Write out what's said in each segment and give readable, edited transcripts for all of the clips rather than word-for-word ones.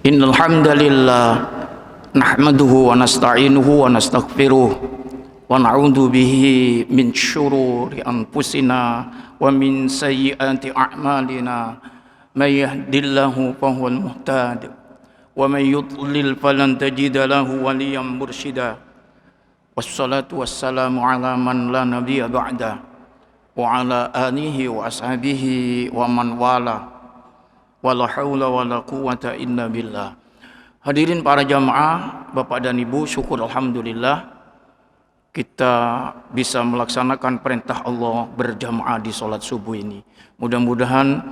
Innal hamdalillah nahmaduhu wa nasta'inuhu wa nastaghfiruh wa na'udzu bihi min syururi anfusina wa min sayyiati a'malina may yahdihillahu fahuwal muhtadi wa may yudlil falan tajida lahu waliyyan mursyida. Wassalatu wassalamu ala man la nabiyya ba'da wa ala alihi wa ashabihi wa man wala. Wala haula wala quwwata illa billah. Hadirin para jamaah, Bapak dan Ibu, syukur alhamdulillah kita bisa melaksanakan perintah Allah berjamaah di salat subuh ini. Mudah-mudahan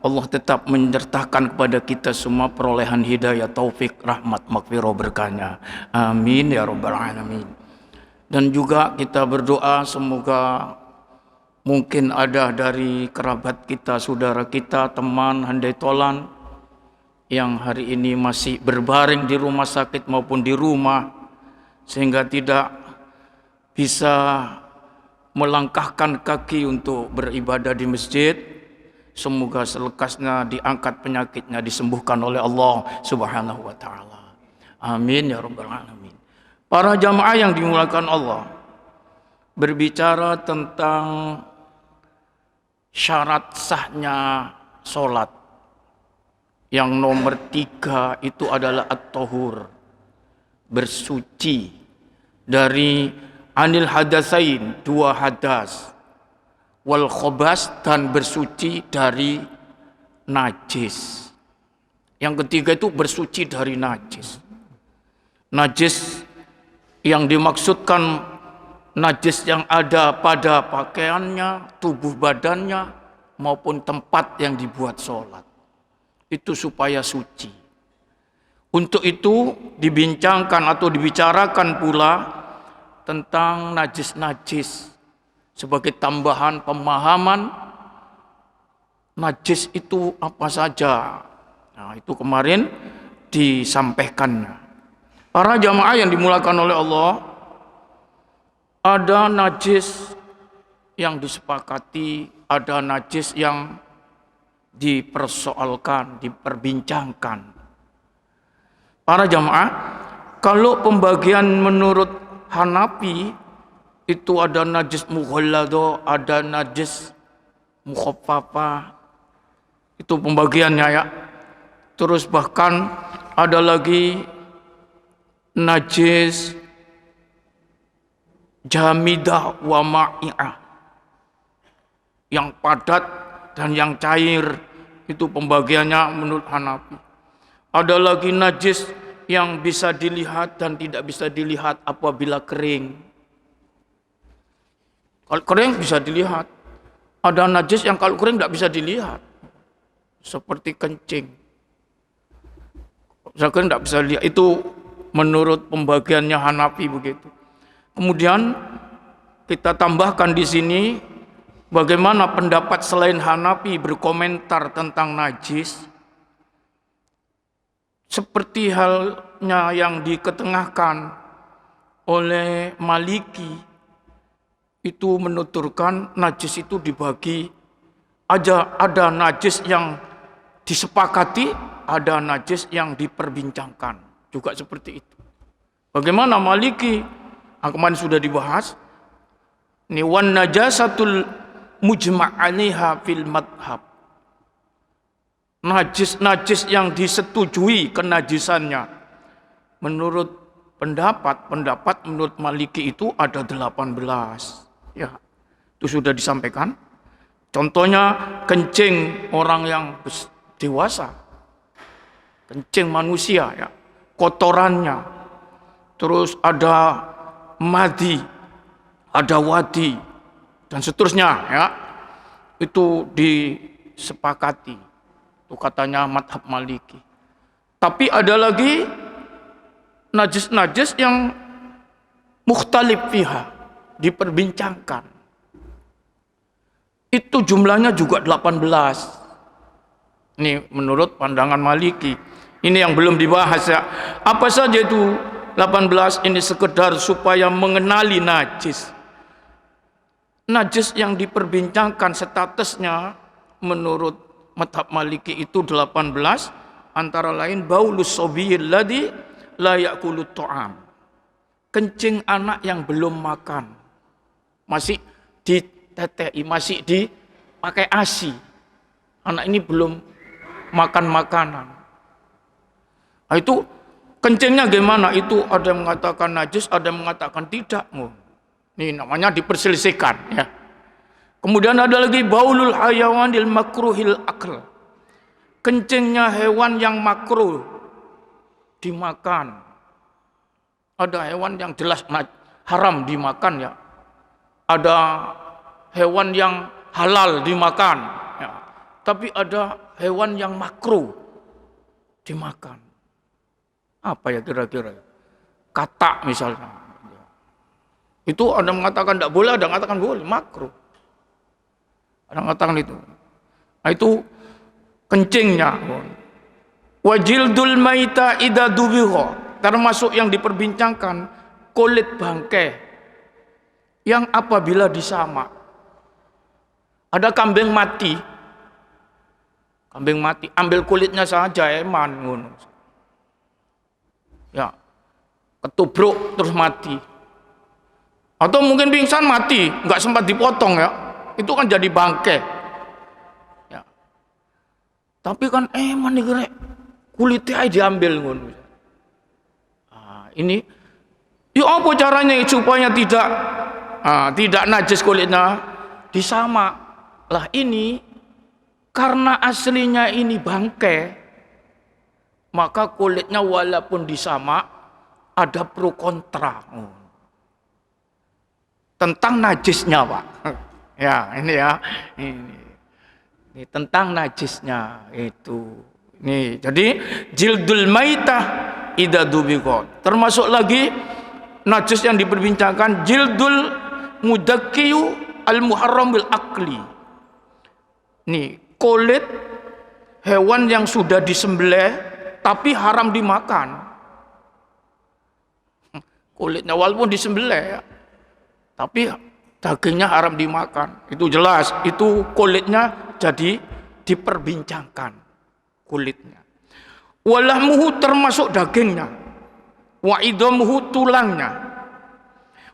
Allah tetap menyertakan kepada kita semua perolehan hidayah, taufik, rahmat, maghfirah, berkahnya. Amin ya rabbal alamin. Dan juga kita berdoa semoga mungkin ada dari kerabat kita, saudara kita, teman, handai tolan yang hari ini masih berbaring di rumah sakit maupun di rumah sehingga tidak bisa melangkahkan kaki untuk beribadah di masjid. Semoga selekasnya diangkat penyakitnya, disembuhkan oleh Allah Subhanahu wa taala. Amin ya rabbal alamin. Para jamaah yang dimuliakan Allah, berbicara tentang syarat sahnya sholat, yang nomor 3 itu adalah at-tahur, bersuci dari anil hadasain, 2 hadas, wal khobas, dan bersuci dari najis. Yang ketiga itu bersuci dari najis. Najis yang dimaksudkan najis yang ada pada pakaiannya, tubuh badannya, maupun tempat yang dibuat sholat. Itu supaya suci. Untuk itu dibincangkan atau dibicarakan pula tentang najis-najis sebagai tambahan pemahaman najis itu apa saja. Nah, itu kemarin disampaikannya. Para jamaah yang dimuliakan oleh Allah, ada najis yang disepakati, ada najis yang dipersoalkan, diperbincangkan. Para jamaah, kalau pembagian menurut Hanafi itu ada najis mughalladzah, ada najis mukhaffafah. Itu pembagiannya ya. Terus bahkan ada lagi najis jamidah wa ma'i'ah, yang padat dan yang cair. Itu pembagiannya menurut Hanafi. Ada lagi najis yang bisa dilihat dan tidak bisa dilihat apabila kering. Kalau kering bisa dilihat. Ada najis yang kalau kering tidak bisa dilihat, seperti kencing. Kalau kering tidak bisa dilihat. Itu menurut pembagiannya Hanafi begitu. Kemudian kita tambahkan di sini bagaimana pendapat selain Hanafi berkomentar tentang najis. Seperti halnya yang diketengahkan oleh Maliki, itu menuturkan najis itu dibagi aja, ada najis yang disepakati, ada najis yang diperbincangkan, juga seperti itu. Bagaimana Maliki? Kemarin sudah dibahas. Ini wan najasatul mujma' 'alaiha fil madhab. Najis-najis yang disetujui kenajisannya menurut pendapat menurut Maliki itu ada 18. Ya, itu sudah disampaikan. Contohnya kencing orang yang dewasa, kencing manusia ya, kotorannya. Terus ada madi, ada wadi, dan seterusnya ya. Itu disepakati. Itu katanya madhab Maliki. Tapi ada lagi najis-najis yang mukhtalif fiha, diperbincangkan. Itu jumlahnya juga 18. Ini menurut pandangan Maliki. Ini yang belum dibahas ya. Apa saja itu 18? Ini sekedar supaya mengenali najis. Najis yang diperbincangkan statusnya menurut madhab Maliki itu 18. antara lain baulus sabiyil ladzi la ya'kulut ta'am. Kencing anak yang belum makan. Masih ditetei, masih dipakai ASI. Anak ini belum makan makanan. Nah, itu kencingnya gimana? Itu ada yang mengatakan najis, ada yang mengatakan tidak. Ini namanya diperselisihkan ya. Kemudian ada lagi baulul hayawanil makruhil akal. Kencingnya hewan yang makruh dimakan. Ada hewan yang jelas haram dimakan ya. Ada hewan yang halal dimakan ya. Tapi ada hewan yang makruh dimakan. Apa ya kira-kira? Katak misalnya. Itu ada mengatakan tidak boleh, ada mengatakan boleh, makruh. Ada mengatakan itu. Nah itu kencingnya. Wajildul maita idza dubiha, termasuk yang diperbincangkan kulit bangkai yang apabila disamak. Ada kambing mati. Kambing mati, ambil kulitnya saja eman ngono. Ya. Ketubruk terus mati. Atau mungkin pingsan mati, enggak sempat dipotong ya. Itu kan jadi bangkai. Ya. Tapi kan eman nih kira kulitnya aja diambil ngono. Nah, ini ya apa caranya supaya tidak najis kulitnya disamak. Lah ini karena aslinya ini bangkai, maka kulitnya walaupun disamak ada pro kontra tentang najisnya, Pak. Ya, ini ya. Ini tentang najisnya itu. Nih, jadi jildul maitah idza dubiqat. Termasuk lagi najis yang diperbincangkan jildul mudakkiyu al muharram bil akli. Nih, kulit hewan yang sudah disembelih tapi haram dimakan. Kulitnya walaupun disembelih ya, tapi dagingnya haram dimakan. Itu jelas, itu kulitnya jadi diperbincangkan kulitnya. Walahmuhu termasuk dagingnya. Wa idamuhu tulangnya.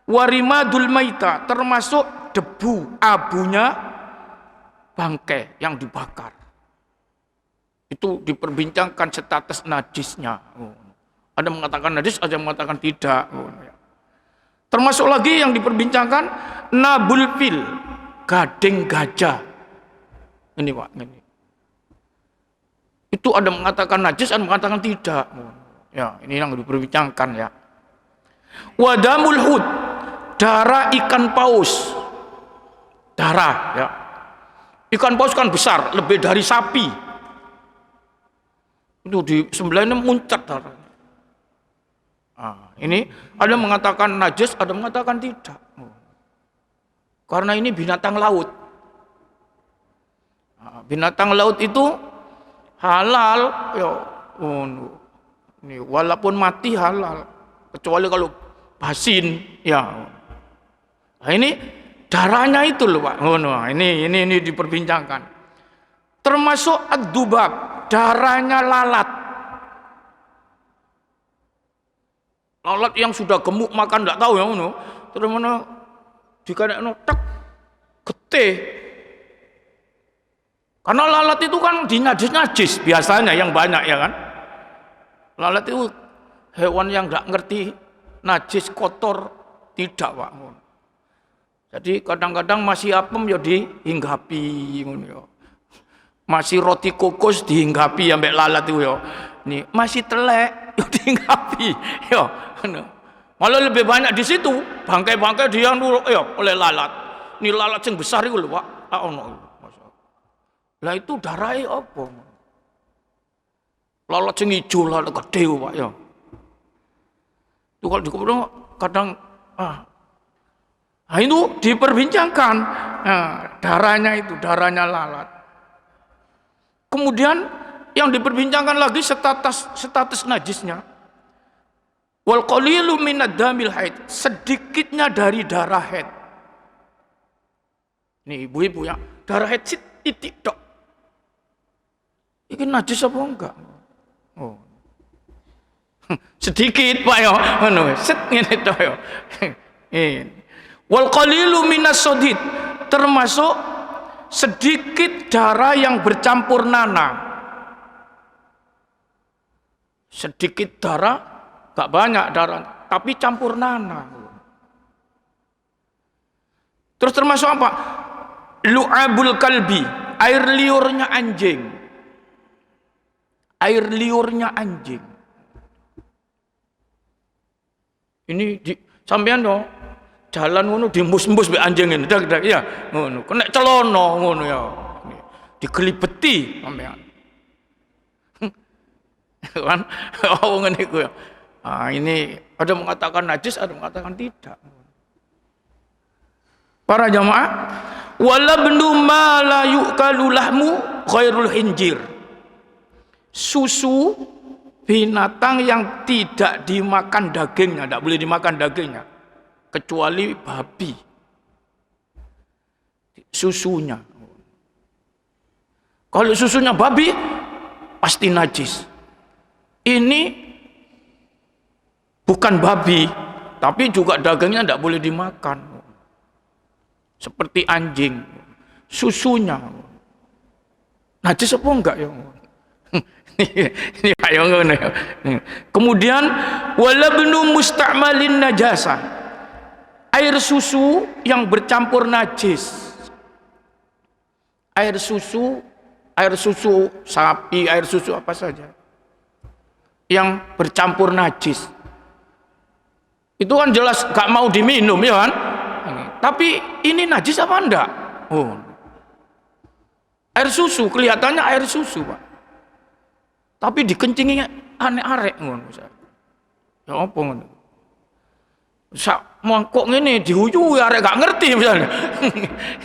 Warimadul maita termasuk debu, abunya bangkai yang dibakar. Itu diperbincangkan status najisnya. Ada mengatakan najis, ada yang mengatakan tidak. Termasuk lagi yang diperbincangkan nabul fil, gading gajah. Ini Pak, ini. Itu ada mengatakan najis, ada mengatakan tidak. Ya, ini yang diperbincangkan ya. Wadamul hud, darah ikan paus. Darah ya. Ikan paus kan besar, lebih dari sapi. Itu di sebelahnya muncat darahnya. Nah, ini ada mengatakan najis, ada mengatakan tidak. Karena ini binatang laut. Nah, binatang laut itu halal, ya, ini walaupun mati halal, kecuali kalau basin, ya. Nah, ini darahnya itu loh Pak. Ini diperbincangkan. Termasuk ad-dubab, darahnya lalat. Lalat yang sudah gemuk makan enggak tahu ya ngono. Terus mana dikadekno tek getih. Karena lalat itu kan dinajis-najis biasanya yang banyak ya kan. Lalat itu hewan yang enggak ngerti najis kotor tidak Pak. Jadi kadang-kadang masih apem ya dihinggapi ngono ya. Masih roti kokos dihinggapi ambek lalat itu ya. Nih, masih telek ya dihinggapi ya. Malah lebih banyak di situ bangkai-bangkai dia ya oleh lalat. Ini lalat yang besar itu lho Pak. Lah itu darahnya apa? Lalat yang hijau, lalat gede Pak ya. Itu kalau dikumpulkan kadang nah itu diperbincangkan. Nah, darahnya itu, darahnya lalat. Kemudian yang diperbincangkan lagi status najisnya. Wal qalilu minad damil haid, sedikitnya dari darah haid. Nih ibu-ibu ya, darah haid titik tok. Ini najis apa enggak? Sedikit Pak ya, ngono. Set ngene to ya. Wal qalilu minas sodid, termasuk sedikit darah yang bercampur nanah. Sedikit darah, gak banyak darah, tapi campur nanah. Terus termasuk apa? Lu'abul kalbi, air liurnya anjing. Air liurnya anjing. Ini sampean no, jalan ngono diembus-embus be anjing ini, dak ya, ngono. Kena celono ngono ya. Digelibeti sampean. Kan oh ngene iku ya. Ah ini ada mengatakan najis, ada mengatakan tidak. Para jamaah, walabnu ma la yu'kalu lahmu khairul hinjir. Susu binatang yang tidak dimakan dagingnya, tidak boleh dimakan dagingnya, kecuali babi. Susunya. Kalau susunya babi, pasti najis. Ini bukan babi, tapi juga dagingnya tidak boleh dimakan. Seperti anjing, susunya. Najis apa enggak ya? Ini ayo ngono ya. Kemudian walabnu musta'malin najasa. Air susu yang bercampur najis. Air susu sapi, air susu apa saja yang bercampur najis. Itu kan jelas gak mau diminum ya kan? Tapi ini najis apa enggak? Oh. Air susu kelihatannya air susu, Pak. Tapi dikencingi aneh arek ngono. Ya apa ngono? Sak mangkok ngene dihuyu arek gak ngerti misalnya.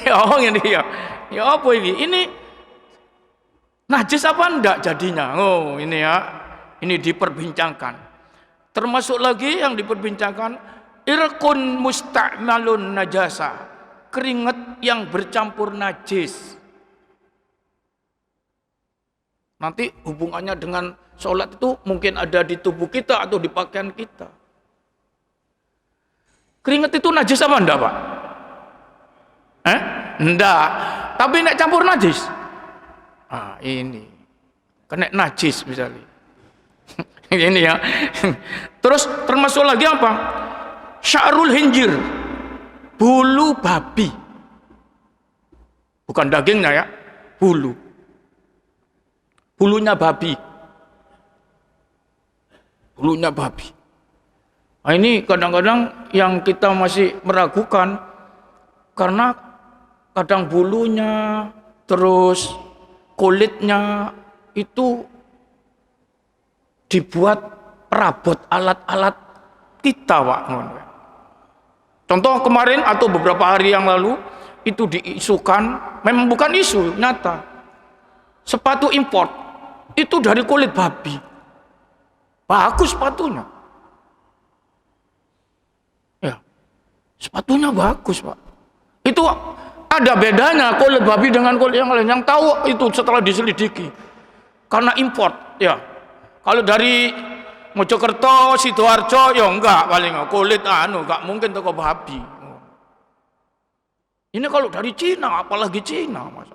Ya ngene ya. Ya apa ini? Ini najis apa enggak jadinya? Oh, ini ya. Ini diperbincangkan. Termasuk lagi yang diperbincangkan irqun musta'malun najasa. Keringat yang bercampur najis. Nanti hubungannya dengan sholat itu mungkin ada di tubuh kita atau di pakaian kita. Keringat itu najis apa enggak, Pak? Enggak. Tapi nek campur najis. Ah, ini. Kena najis misalnya. Ini ya. Terus termasuk lagi apa? Sya'rul hinjir. Bulu babi. Bukan dagingnya ya, bulu. Bulunya babi. Bulunya babi. Nah, ini kadang-kadang yang kita masih meragukan karena kadang bulunya terus kulitnya itu dibuat perabot alat-alat kita, Pak. Contoh kemarin atau beberapa hari yang lalu itu diisukan, memang bukan isu, nyata. Sepatu import itu dari kulit babi. Bagus sepatunya. Ya. Sepatunya bagus, Pak. Itu ada bedanya kulit babi dengan kulit yang lain. Yang tahu itu setelah diselidiki. Karena import, ya. Kalau dari Mojokerto, Sidoarjo, ya enggak paling kulit enggak mungkin toko babi. Ini kalau dari Cina, apalagi Cina, Mas.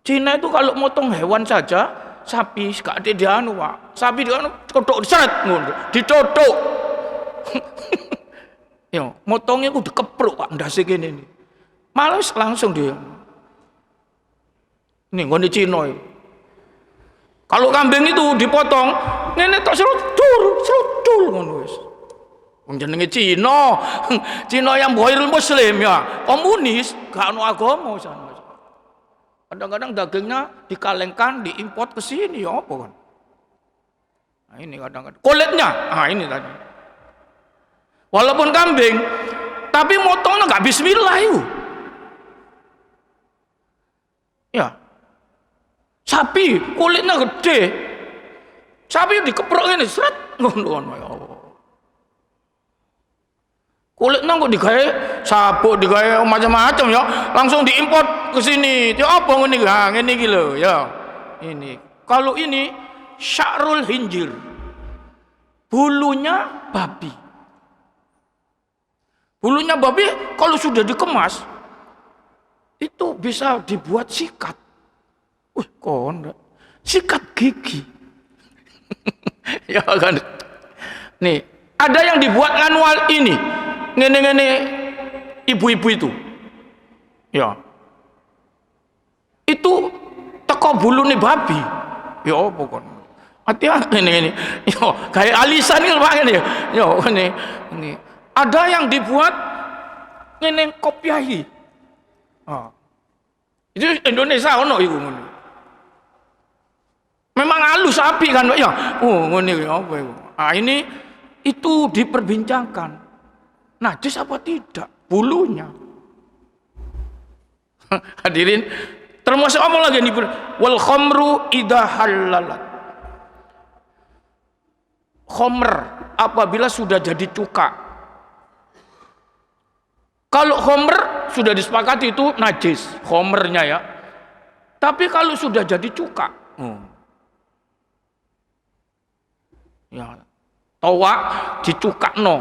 Cina itu kalau motong hewan saja, sapi gak ada dianu, Pak. Sapi dianu kodok seret ngono, dicodok. Ya, motongnya ku dikepruk, Pak, ndase kene iki. Males langsung dia. Ini ngene Cina iki. Kalau kambing itu dipotong, ngene tok serudul ngono wis. Wong jenenge Cina. Cina yang ghairul muslim ya, komunis, gak ono agama sana. Kadang-kadang dagingnya dikalengkan, diimport ke sini ya apa kan? Nah, ini kadang-kadang kulitnya, ini tadi. Walaupun kambing, tapi motongnya nggak bismillah itu. Ya, sapi kulitnya gede, sapi dikeprok ini seret ngono ya Allah. Kulitnya kok digawe sabuk, digawe macam-macam ya, langsung diimport ke sini. Ya apa ngene iki? Ngene iki lho ya. Ini. Kalau ini sya'rul hinjir, bulunya babi. Bulunya babi kalau sudah dikemas itu bisa dibuat sikat. Wih, sikat gigi. Ya kan. Nih, ada yang dibuat manual ini. Ngene-ngene ibu-ibu itu. Ya. Itu teko bulune babi. Ya apa kon? Hati-hati ini. Yo, kayak alisan iki Pak ngene. Yo, ini. Ada yang dibuat ngene kopiahi. Ah. Itu Indonesia ono iku ngono. Memang halus api kan Pak ya. Oh, ngene apa iku? Ah, ini itu diperbincangkan. Najis apa tidak bulunya? Hadirin, termasuk apa lagi nih? Wal khamru idza halalat. Khamr apabila sudah jadi cuka. Kalau khamr sudah disepakati itu najis, khamrnya ya. Tapi kalau sudah jadi cuka, ya, towa dicukakno.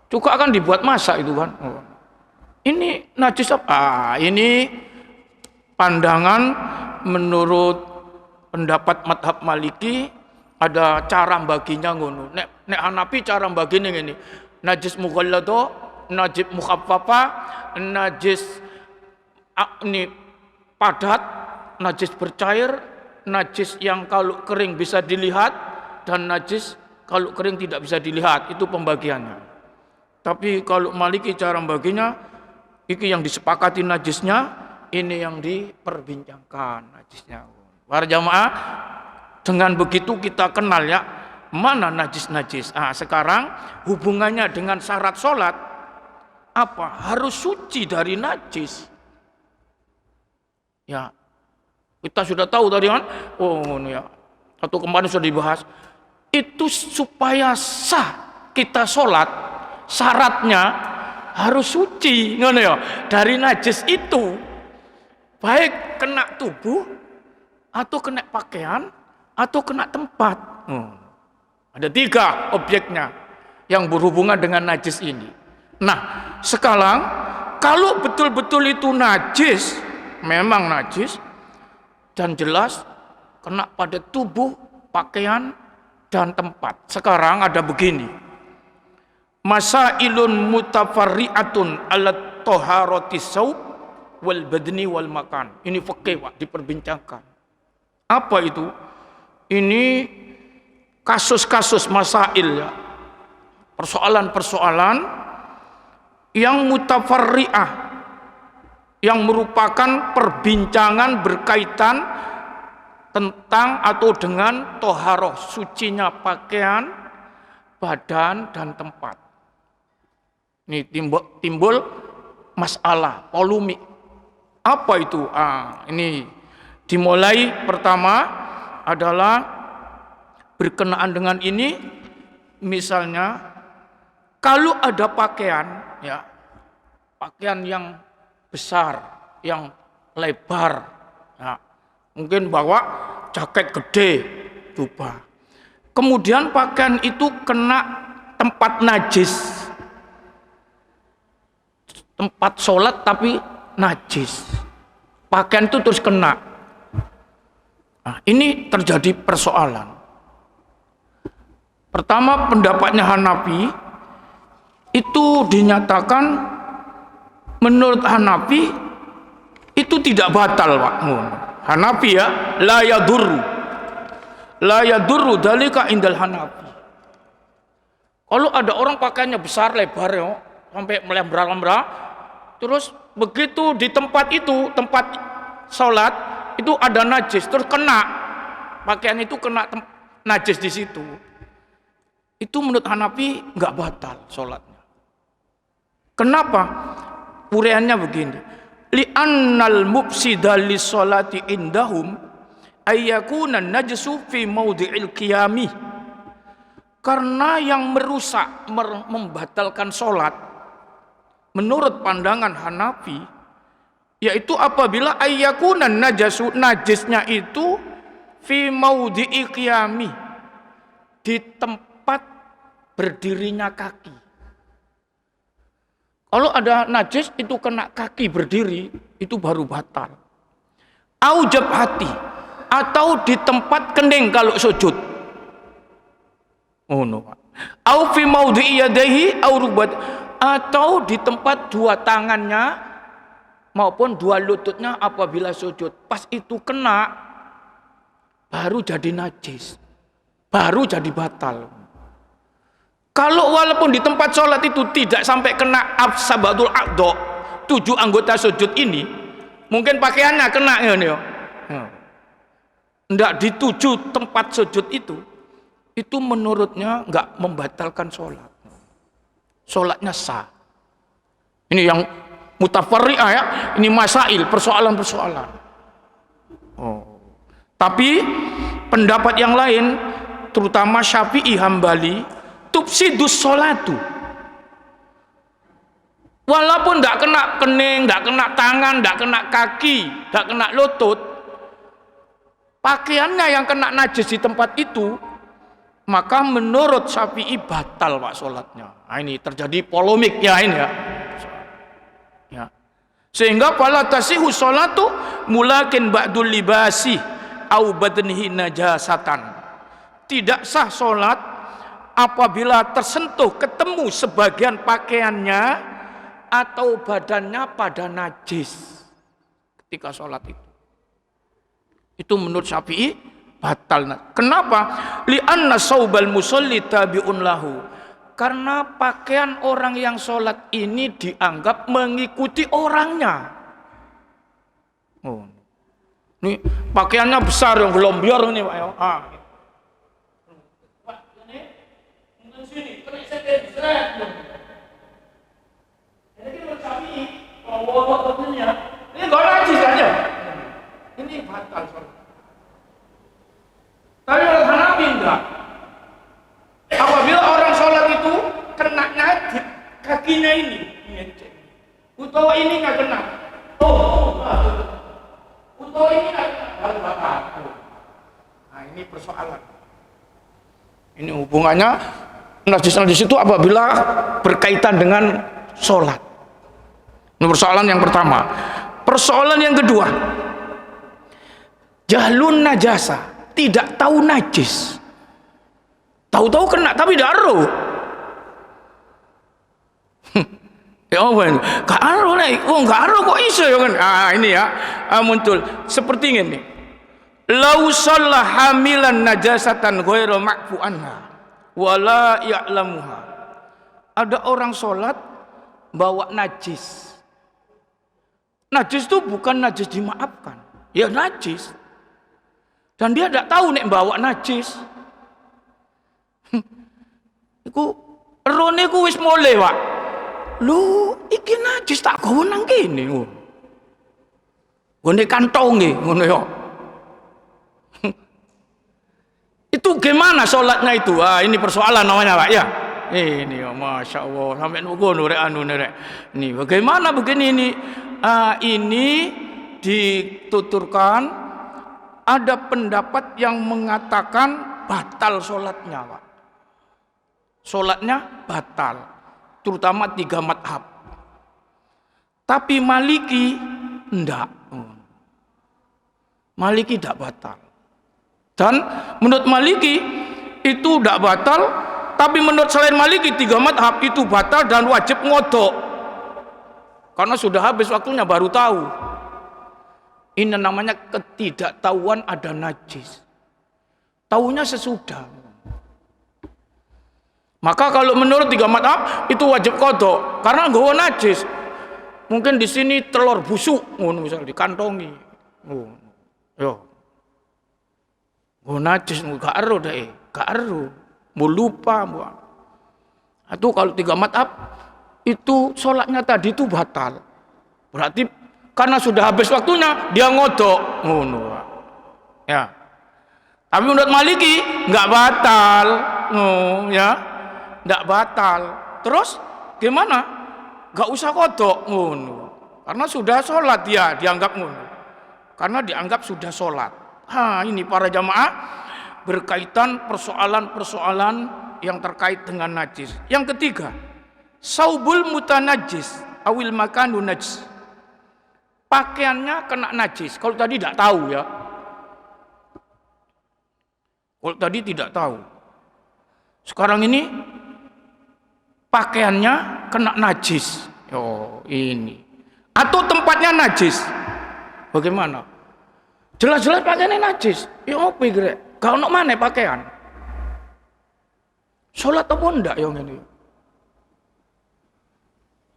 Cuka kan dibuat masak itu kan. Ini najis apa? Ini pandangan menurut pendapat madhab Maliki ada cara baginya ngono. Nek Hanafi cara baginya ini najis mughalladha, najis mukhaffafa, najis ini padat, najis bercair, najis yang kalau kering bisa dilihat, dan najis kalau kering tidak bisa dilihat. Itu pembagiannya. Tapi kalau Maliki cara baginya, ini yang disepakati najisnya, ini yang diperbincangkan najisnya. Para jamaah, dengan begitu kita kenal ya mana najis-najis. Sekarang hubungannya dengan syarat sholat apa? Harus suci dari najis. Ya, kita sudah tahu tadi kan. Oh ini ya, atau kemarin sudah dibahas. Itu supaya sah kita sholat, syaratnya harus suci, ngono ya, dari najis itu, baik kena tubuh atau kena pakaian atau kena tempat. Ada 3 objeknya yang berhubungan dengan najis ini. Nah, sekarang kalau betul-betul itu najis, memang najis dan jelas kena pada tubuh, pakaian dan tempat. Sekarang ada begini. Masailun mutafarri'atun ala taharati saub wal badni wal makan. Ini fikih Pak, diperbincangkan. Apa itu? Ini kasus-kasus masail ya. Persoalan-persoalan yang mutafarri'ah, yang merupakan perbincangan berkaitan tentang atau dengan toharoh, sucinya pakaian, badan dan tempat. Ini timbul masalah, polemik. Apa itu? Ini dimulai pertama adalah berkenaan dengan ini. Misalnya kalau ada pakaian ya, pakaian yang besar, yang lebar ya, mungkin bawa jaket gede, jubah. Kemudian pakaian itu kena tempat najis, tempat sholat tapi najis, pakaian itu terus kena. Ini terjadi persoalan. Pertama, pendapatnya Hanafi itu dinyatakan, menurut Hanafi itu tidak batal Pak. Hanafi ya, la yadurru dalika indal Hanafi. Kalau ada orang pakaiannya besar, lebar ya, sampai melembra-lembra, terus begitu di tempat itu, tempat sholat itu ada najis, terus kena pakaian itu, kena najis di situ, itu menurut Hanafi nggak batal sholatnya. Kenapa? Uraiannya begini. Li'annal mufsida lis-sholati indahum ayyakuna najsu fi maudhi'il qiyami. Karena yang merusak, membatalkan sholat menurut pandangan Hanafi, yaitu apabila ayyakuna najasu, najisnya itu fi maudhi'i qiyami, di tempat berdirinya kaki. Kalau ada najis itu kena kaki berdiri, itu baru batal. Au jabhati, atau di tempat kening kalau sujud. Oh no. Au fi maudhi'i yadayhi au rubat, atau di tempat dua tangannya maupun dua lututnya apabila sujud. Pas itu kena baru jadi najis, baru jadi batal. Kalau walaupun di tempat sholat itu tidak sampai kena sabatul a'dha, 7 anggota sujud ini, mungkin pakaiannya kena ya. Enggak, di 7 tempat sujud itu menurutnya enggak membatalkan sholat. Sholatnya sah. Ini yang mutafarri'ah ya, ini masail, persoalan-persoalan. Tapi pendapat yang lain, terutama Syafi'i Hambali, tufsidus sholatu. Walaupun tidak kena kening, tidak kena tangan, tidak kena kaki, tidak kena lutut, pakaiannya yang kena najis di tempat itu, maka menurut Syafi'i batal pak sholatnya. Nah, ini terjadi polemik ya ini ya. Sehingga fala tasihu sholatu mulakin ba'dul libasi au badnihi najasatan. Tidak sah sholat apabila tersentuh, ketemu sebagian pakaiannya atau badannya pada najis ketika sholat itu. Itu menurut Syafi'i batal. Kenapa? Li'anna saubal musolli tabi'un lahu. Karena pakaian orang yang sholat ini dianggap mengikuti orangnya. Ini pakaiannya besar yang gelombior ini Pak. Sini, kena saya diseret. Jadi menurut Syafi'i, kalau tentunya, ini gak najis aja. Ini batal sholat. Tapi menurut Hanafi enggak. Apabila orang sholat itu kena najis kakinya ini utawa ini nggak kena. Utawa ini nggak kena, baru batal. Nah ini persoalan. Ini hubungannya najis-najis itu apabila berkaitan dengan sholat. Ini persoalan yang pertama. Persoalan yang kedua, jahlun najasa, tidak tahu najis. Tahu-tahu kena tapi tidak ero. Ya apa ini? Gak ero nih. Oh gak ero kok iso ya kan? Ini ya muncul seperti ini. Lau shalla hamilan najasatan ghairu ma'fu anha wala ya'lamuha. Ada orang sholat bawa najis. Najis itu bukan najis dimaafkan, ya najis. Dan dia tidak tahu nek bawa najis. Iku rone ku wis mole, Pak. Lu iki najis tak gawe nang kene. Ngene kantonge ngono ya. Itu gimana sholatnya itu? Ini persoalan namanya Pak ya. Ini ya Masya Allah sampai ngono rek anu rek. Ini bagaimana begini ini? Ini dituturkan ada pendapat yang mengatakan batal sholatnya Pak. Sholatnya batal, terutama 3 madhab. Tapi Maliki enggak. Maliki tidak batal. Dan menurut Maliki itu tidak batal, tapi menurut selain Maliki 3 madhab itu batal dan wajib ngodok. Karena sudah habis waktunya baru tahu. Ini namanya ketidaktahuan ada najis. Tahunya sesudah. Maka kalau menurut 3 madhab itu wajib kodok karena nggawa najis. Mungkin di sini telur busuk, ngono misalnya dikantongi. Yo. Najis gak ero deh, gak ero. Mau lupa, mau. Itu kalau 3 madhab itu sholatnya tadi itu batal. Berarti karena sudah habis waktunya dia ngodok, ngono. Ya. Tapi menurut Maliki nggak batal, ya. Nggak batal. Terus gimana? Nggak usah kodok, ngono. Karena sudah sholat dia dianggap ngono. Karena dianggap sudah sholat. Ini para jamaah berkaitan persoalan-persoalan yang terkait dengan najis. Yang ketiga, saubul mutanajjis awil makanu najis. Pakaiannya kena najis. Kalau tadi tidak tahu ya. Kalau tadi tidak tahu. Sekarang ini pakaiannya kena najis. Oh, ini. Atau tempatnya najis. Bagaimana? Jelas-jelas pakaiannya najis. Ya apa iki? Gak ono maneh pakaian. Salat apa ndak yang ini?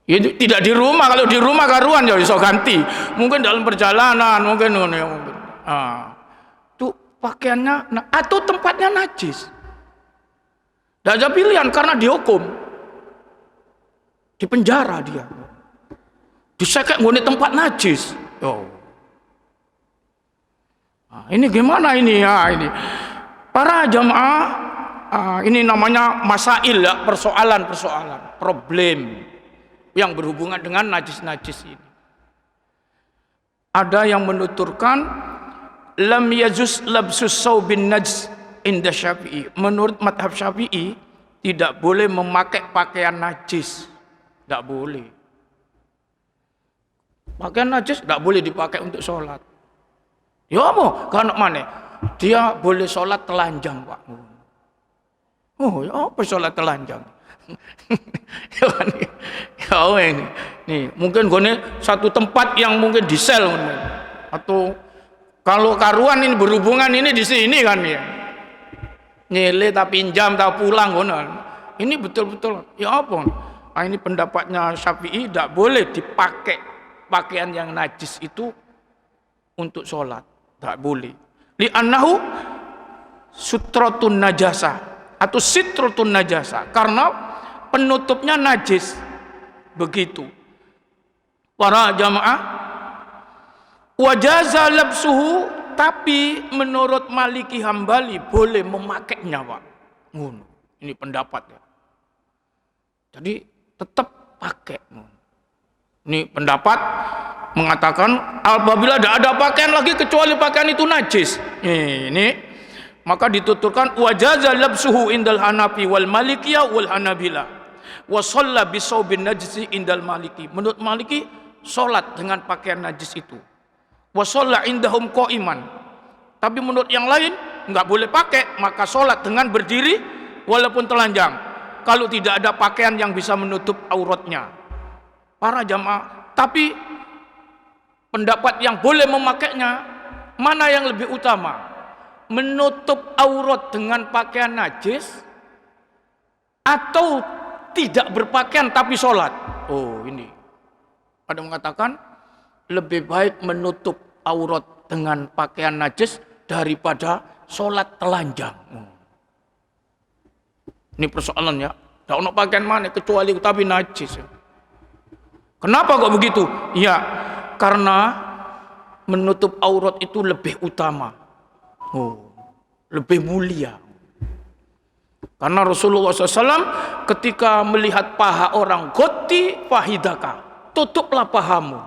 Ya, tidak di rumah. Kalau di rumah karuan ya bisa ganti. Mungkin dalam perjalanan, mungkin. Itu pakaiannya atau tempatnya najis. Tidak ada pilihan karena dihukum. Di penjara dia. Disekek nggone tempat najis. Ini gimana ini ya ini? Para jamaah, ini namanya masail ya, persoalan-persoalan, problem yang berhubungan dengan najis-najis ini. Ada yang menuturkan lam yajuz labsus saubin najis inda Syafi'i. Menurut madhab Syafi'i tidak boleh memakai pakaian najis. Tidak boleh. Pakaian najis tidak boleh dipakai untuk sholat. Ya apa? Karena mana? Dia boleh sholat telanjang, Pak. Oh, ya apa sholat telanjang? ini. Nih, mungkin gone satu tempat yang mungkin di sel atau kalau karuan ini berhubungan ini di sini kan ya. Nyele tak pinjam tak pulang ngono. Ini betul-betul ya apa? Ini pendapatnya Syafi'i tidak boleh dipakai pakaian yang najis itu untuk sholat. Tak boleh. Li'annahu sutratun najasa atau sitratun najasa. Karena penutupnya najis. Begitu. Para jamaah, wajaza labsuhu, tapi menurut Maliki Hambali boleh memakainya, Pak. Ini pendapat ya. Jadi tetap pakai. Ini pendapat mengatakan apabila tidak ada pakaian lagi kecuali pakaian itu najis. Ini maka dituturkan wajaza labsuhu indal Hanafi wal Malikiyah wal Hanabila. Wa shalla bi saubin najisi indal Maliki. Menurut Maliki salat dengan pakaian najis itu. Wa shalla indahum qaiman. Tapi menurut yang lain enggak boleh pakai, maka salat dengan berdiri walaupun telanjang. Kalau tidak ada pakaian yang bisa menutup auratnya. Para jamaah, tapi pendapat yang boleh memakainya mana yang lebih utama? Menutup aurat dengan pakaian najis atau tidak berpakaian tapi sholat? Oh, ini ada mengatakan lebih baik menutup aurat dengan pakaian najis daripada sholat telanjang. Ini persoalannya. Tidak ada pakaian mana kecuali tapi najis. Kenapa kok begitu? Ya, karena menutup aurat itu lebih utama. Lebih mulia. Karena Rasulullah SAW ketika melihat paha orang, goti fahidaka, tutuplah pahamu.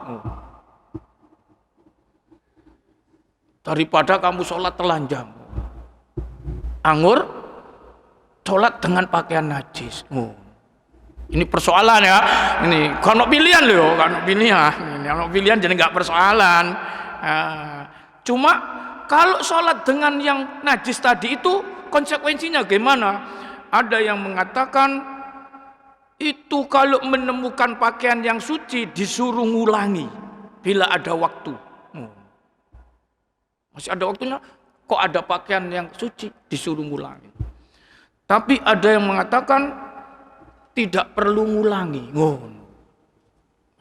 Daripada kamu sholat telanjang. Anggur, sholat dengan pakaian najis. Ini persoalan ya. Ini kalau pilihan loh, kalau pilihan. Ini kalau pilihan jadi nggak persoalan. Cuma kalau sholat dengan yang najis tadi itu konsekuensinya gimana? Ada yang mengatakan itu kalau menemukan pakaian yang suci disuruh ngulangi bila ada waktu. Masih ada waktunya, kok ada pakaian yang suci disuruh ngulangi. Tapi ada yang mengatakan tidak perlu ngulangi.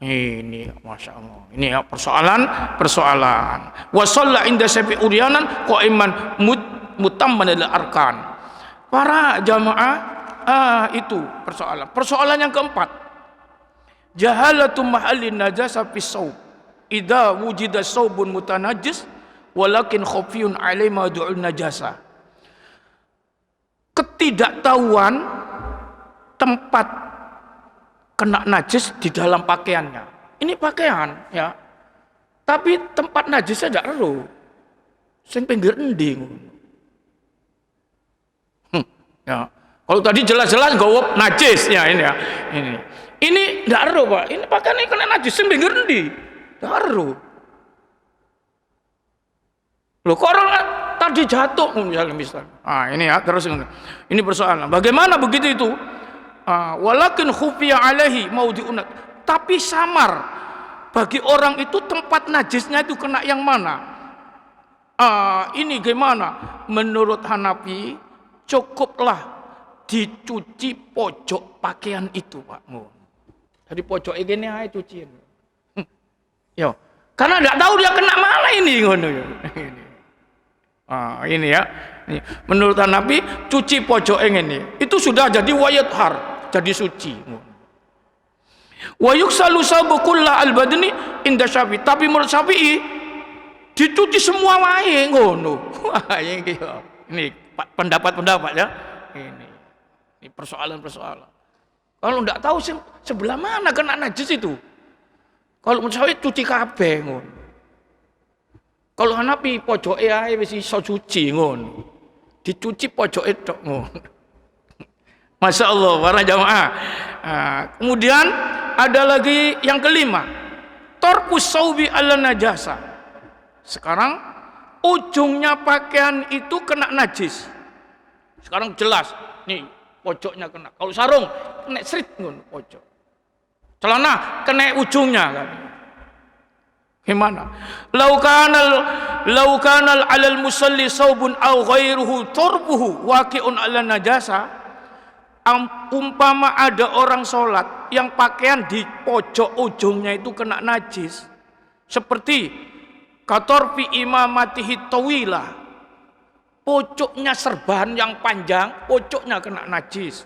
Ini Masya Allah. Ini ya persoalan. Wa shalla inda syafi'i uryanan qaiman mutamman lil arkan. Para jamaah, itu persoalan. Persoalan yang keempat. Jahalatu mahallin najasa fi saub. Idza wujida saubun mutanajjis walakin khafiyun alai madu'un najasa. Ketidaktahuan tempat kena najis di dalam pakaiannya. Ini pakaian ya. Tapi tempat najisnya tidak perlu. Sing pinggir endi ngono. Ya. Kalau tadi jelas-jelas gawop najis ya ini ya. Ini ndak ero, Pak. Ini pakaian ini kena najis sing pinggir endi? Ndak ero. Loh, kok orang tadi jatuh misalnya. Ini ya terus ini persoalan. Bagaimana begitu itu? Walakin khufiya alaihi maudhi'un. Tapi samar bagi orang itu tempat najisnya itu kena yang mana? Ini gimana? Menurut Hanafi cukuplah dicuci pojok pakaian itu, Pak. Jadi pojok ini aja cuciin. Yo, karena tidak tahu dia kena mana ini ngono ya. Ini ya. Menurut Hanafi cuci pojok ini itu sudah jadi wayathar, jadi suci. Wa yuksalu sabu kulla al-badni inda Syafi'i. Tapi menurut Syafi'i dicuci semua wae ngono. Ini pendapat-pendapat ya. Ini persoalan-persoalan. Kalau enggak tahu sebelah mana kena najis itu. Kalau menurut Syafi'i cuci kabeh ngono. Kalau Hanafi pojoke ae wis iso cuci ngono. Dicuci pojoke tok ngono. Masya Allah, para jamaah. Kemudian ada lagi yang kelima, torpus saubi ala najasa. Sekarang ujungnya pakaian itu kena najis. Sekarang jelas, nih pojoknya kena. Kalau sarung kena srit ngono pojok. Celana kena ujungnya kan. Gimana? Laukanal alal musalli saubun aw ghairuhu torbuhu waqi'un ala najasa. Umpama ada orang sholat yang pakaian di pojok ujungnya itu kena najis, seperti katorfi imamatihi tawila, pojoknya serban yang panjang, pojoknya kena najis.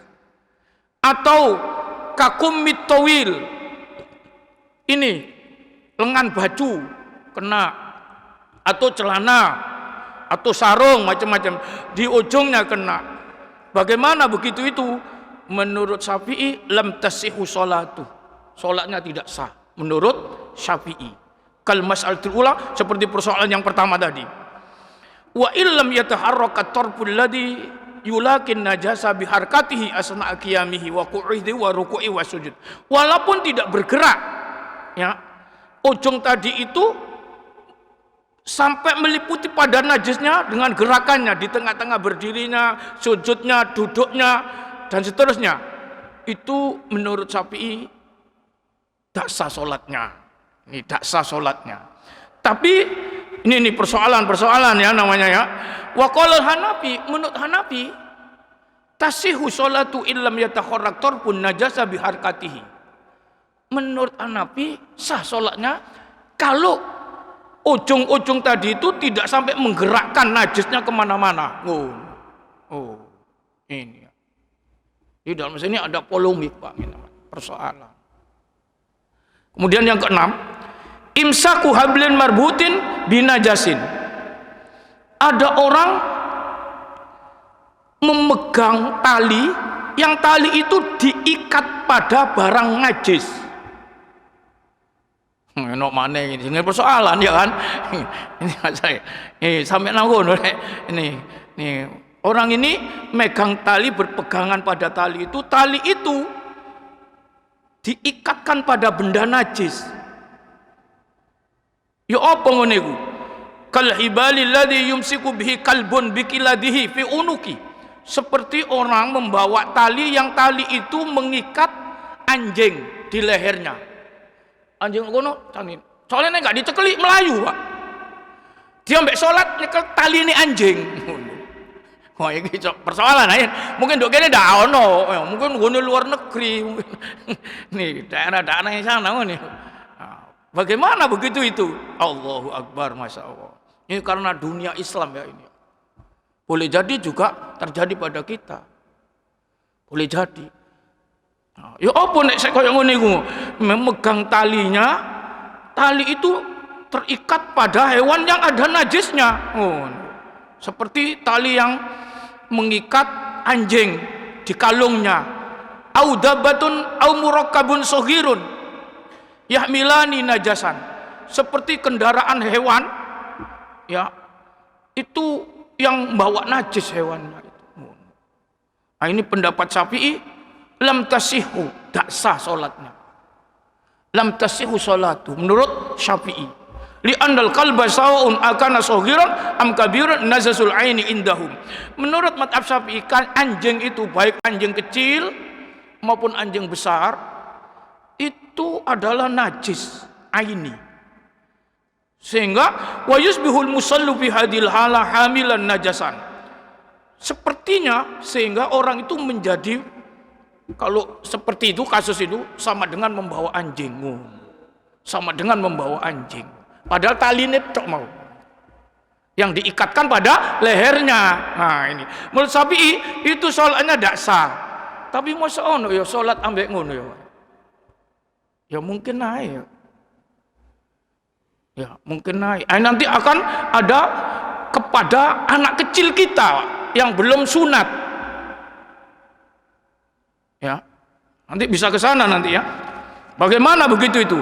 Atau kakumit tawil, ini lengan baju kena, atau celana, atau sarung macam-macam di ujungnya kena. Bagaimana begitu itu? Menurut Syafi'i lam tasihhu sholatu. Salatnya tidak sah menurut Syafi'i. Kal mas'alatul ula, seperti persoalan yang pertama tadi. Wa illam yataharraka tarful ladzi yulakin najasa biharkatihi asna qiyamihi wa qu'idi wa ruku'i wa sujud. Walaupun tidak bergerak ya, ujung tadi itu sampai meliputi pada najisnya dengan gerakannya di tengah-tengah berdirinya, sujudnya, duduknya, dan seterusnya. Itu menurut Syafi'i tak sah sholatnya. Ini tak sah sholatnya. Tapi ini persoalan ya namanya ya. Wa qala Hanafi, menurut Hanafi tasihu sholatu illam yataharrak tarfun najasa biharkatihi. Menurut Hanafi sah sholatnya kalau ujung-ujung tadi itu tidak sampai menggerakkan najisnya kemana-mana. Ini. Di dalam sini ada polemik, Pak. Persoalan. Kemudian yang keenam, imsaku hablin marbutin binajasin. Ada orang memegang tali, yang tali itu diikat pada barang najis. Enak mana ini? Ini persoalan ya kan? Ini saya. Sampai nanggung ini orang ini megang tali, berpegangan pada tali itu. Tali itu diikatkan pada benda najis. Ya apa ngono iku? Kal hibali alladhi yumsiku bihi kalbun bikiladihi fi unuki. Seperti orang membawa tali yang tali itu mengikat anjing di lehernya. Anjing ngono canin. Soalnya enggak dicekeli melayu, Pak. Dia mbek salat nyekel tali ini anjing. Wah, iki persoalan aja. Mungkin dok kene ndak ono, mungkin ngene luar negeri. Nih, daerah-daerah yang sana ngene. Bagaimana begitu itu? Allahu Akbar, Masya Allah. Ini karena dunia Islam ya ini. Boleh jadi juga terjadi pada kita. Boleh jadi. Ya apa nek saya koyo ngene iku, memegang talinya, tali itu terikat pada hewan yang ada najisnya. Seperti tali yang mengikat anjing di kalungnya. Au dabbatun au murakkabun saghirun yahmilani najasan. Seperti kendaraan hewan ya, itu yang bawa najis hewannya itu. Nah, ini pendapat Syafi'i, lam tasihu, tak sah salatnya. Lam tasihu salatu menurut Syafi'i. Li andal qalba sawun akana saghiran am kabiran nazasul aini indahum. Menurut mazhab Syafi'i, kan anjing itu baik anjing kecil maupun anjing besar itu adalah najis aini. Sehingga wa yusbihul musallu fi hadil hala hamilan najasan. Sepertinya sehingga orang itu menjadi, kalau seperti itu kasus itu sama dengan membawa anjing. Sama dengan membawa anjing. Padahal taline tok mau. Yang diikatkan pada lehernya. Nah, ini. Menurut Syafi'i itu salatnya tidak sah. Tapi masa ono ya salat ambek ngono ya. Ya mungkin naik. Ya, mungkin naik. Nanti akan ada kepada anak kecil kita yang belum sunat. Ya. Nanti bisa ke sana nanti ya. Bagaimana begitu itu?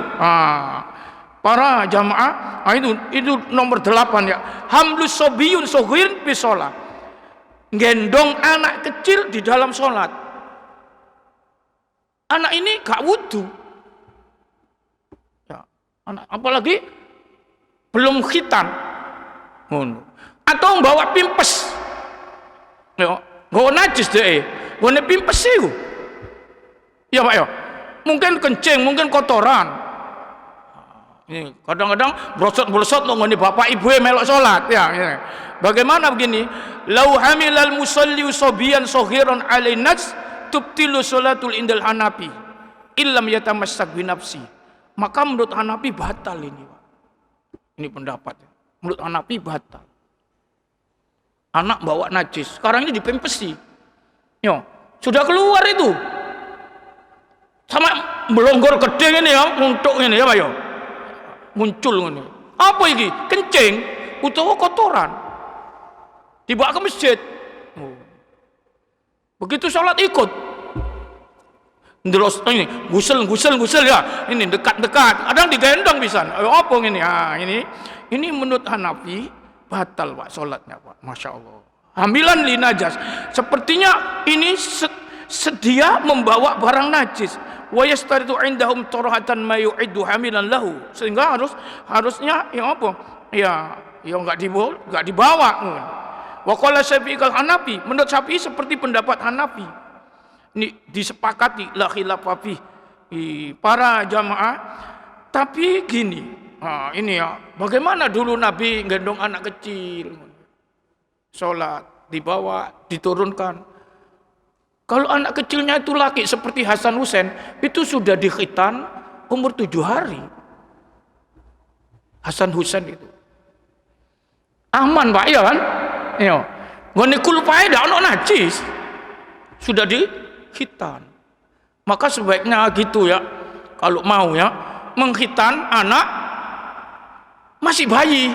Para jamaah, itu nomor 8 ya. Hamlus sobiyun sohirin fi sholat. Gendong anak kecil di dalam sholat. Anak ini gak wudu. Ya, anak apalagi belum khitan. Atau bawa pimpes. Ya, bawa najis deh. Bawa pimpes itu. Ya Pak ya. Mungkin kencing, mungkin kotoran. Ini kadang-kadang brosot-brosot nongoni bapak ibu melok sholat ya, ya. Bagaimana begini? Lau hamilal musalli sobiyan sohiran alainats tubtilu sholatul indal hanafi illam yatamassak binafsi. Maka menurut Hanafi batal ini. Ini pendapat. Menurut Hanafi batal. Anak bawa najis, sekarang ini dipempesi. Yo, sudah keluar itu. Sama melonggor gede ini ya, untuk ini ya Pak yo. Muncul ini. Apa ini? Kencing utawa kotoran. Dibawa ke masjid. Begitu sholat ikut. Ndelos ini, gusel ya. Ini dekat-dekat. Kadang digendong bisa. Ayo apa ini? Ini menurut Hanafi batal Pak sholatnya Pak. Masya Allah. Hamilan li najas. Sepertinya ini sedia membawa barang najis. Wa yastaritu indahum tarahatan ma yu'iddu hamilan lahu. Sehingga harusnya ya apa? Ya enggak dibawa. Wa qala Syafi'i kal Hanafi. Menurut Syafi'i seperti pendapat Hanafi. Ini disepakati la khilafa fi para jamaah. Tapi gini, ini ya, bagaimana dulu Nabi gendong anak kecil, sholat, dibawa, diturunkan. Kalau anak kecilnya itu laki seperti Hasan Husain, itu sudah dikhitan umur 7 hari. Hasan Husain itu. Aman Pak ya kan? Iya. Ngene kulpae ndak ono najis. Sudah dikhitan. Maka sebaiknya gitu ya. Kalau mau ya, mengkhitan anak masih bayi.